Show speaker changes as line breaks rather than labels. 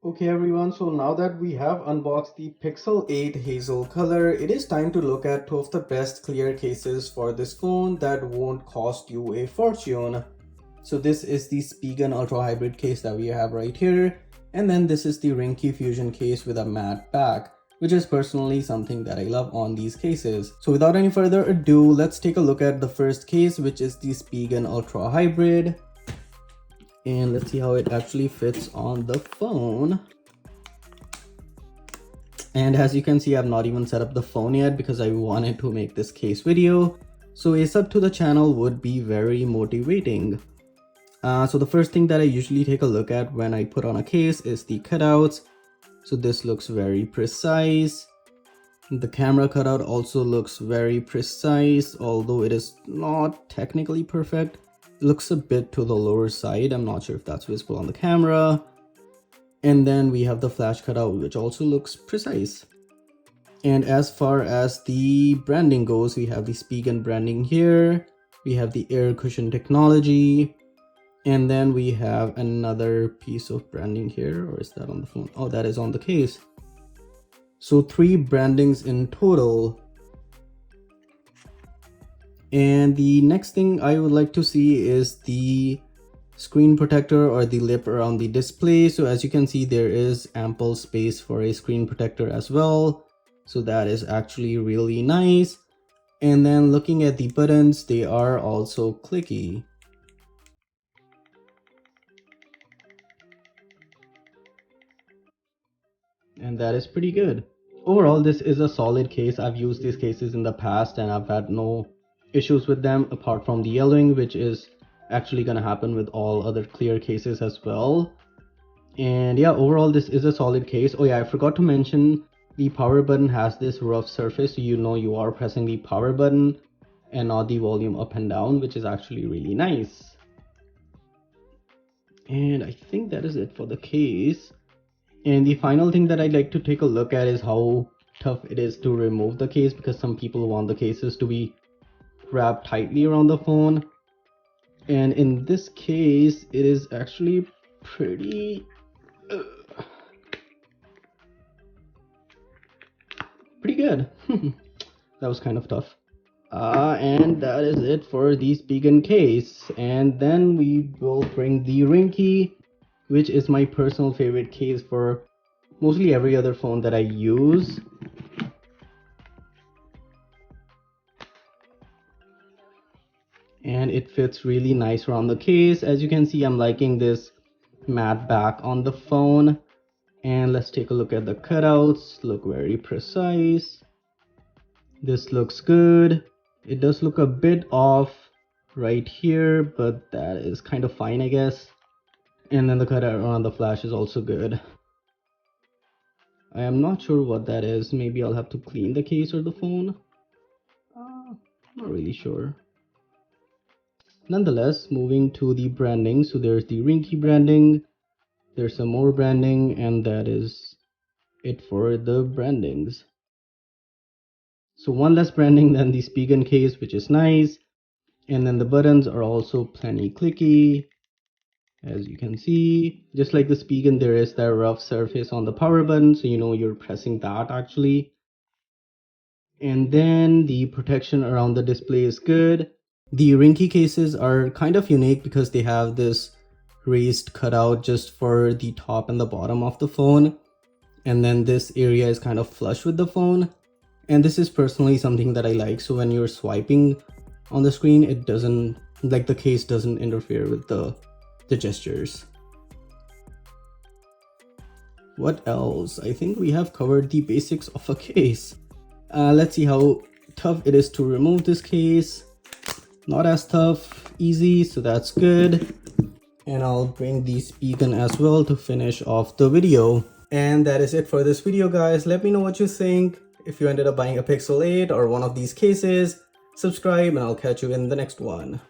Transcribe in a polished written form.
Okay everyone, so now that we have unboxed the Pixel 8 Hazel color, it is time to look at two of the best clear cases for this phone that won't cost you a fortune. So this is the Spigen Ultra Hybrid case that we have right here, and then this is the Ringke Fusion case with a matte back, which is personally something that I love on these cases. So without any further ado, let's take a look at the first case, which is the Spigen Ultra Hybrid. And let's see how it actually fits on the phone. And as you can see, I've not even set up the phone yet because I wanted to make this case video. So a sub to the channel would be very motivating. So the first thing that I usually take a look at when I put on a case is the cutouts. So this looks very precise. The camera cutout also looks very precise, although it is not technically perfect. It looks a bit to the lower side. I'm not sure if that's visible on the camera. And then we have the flash cutout, which also looks precise. And as far as the branding goes, we have the Spigen branding here. We have the air cushion technology. And then we have another piece of branding here. Or is that on the phone? Oh, that is on the case. So 3 brandings in total. And the next thing I would like to see is the screen protector or the lip around the display. So as you can see, there is ample space for a screen protector as well. So that is actually really nice. And then looking at the buttons, they are also clicky. And that is pretty good. Overall, this is a solid case. I've used these cases in the past and I've had no issues with them apart from the yellowing, which is actually gonna happen with all other clear cases as well. And yeah, overall this is a solid case. Oh yeah, I forgot to mention the power button has this rough surface, so you know you are pressing the power button and not the volume up and down, which is actually really nice. And I think that is it for the case. And the final thing that I'd like to take a look at is how tough it is to remove the case, because some people want the cases to be wrapped tightly around the phone. And in this case, it is actually pretty good. That was kind of tough. And that is it for the Spigen case. And then we will bring the Ringke, which is my personal favorite case for mostly every other phone that I use. And it fits really nice around the case. As you can see, I'm liking this matte back on the phone. And let's take a look at the cutouts. Look very precise. This looks good. It does look a bit off right here, but that is kind of fine, I guess. And then the cutout around the flash is also good. I am not sure what that is. Maybe I'll have to clean the case or the phone. Not really sure. Nonetheless, moving to the branding. So there's the Ringke branding. There's some more branding, and that is it for the brandings. So one less branding than the Spigen case, which is nice. And then the buttons are also plenty clicky. As you can see, just like the Spigen, there is that rough surface on the power button, so you know you're pressing that actually. And then the protection around the display is good. The Ringke cases are kind of unique because they have this raised cutout just for the top and the bottom of the phone. And then this area is kind of flush with the phone. And this is personally something that I like. So when you're swiping on the screen, it doesn't, like the case doesn't interfere with the gestures. What else? I think we have covered the basics of a case. Let's see how tough it is to remove this case. Not as tough, easy, so that's good. And I'll bring the Spigen as well to finish off the video. And that is it for this video, guys. Let me know what you think. If you ended up buying a Pixel 8 or one of these cases, subscribe and I'll catch you in the next one.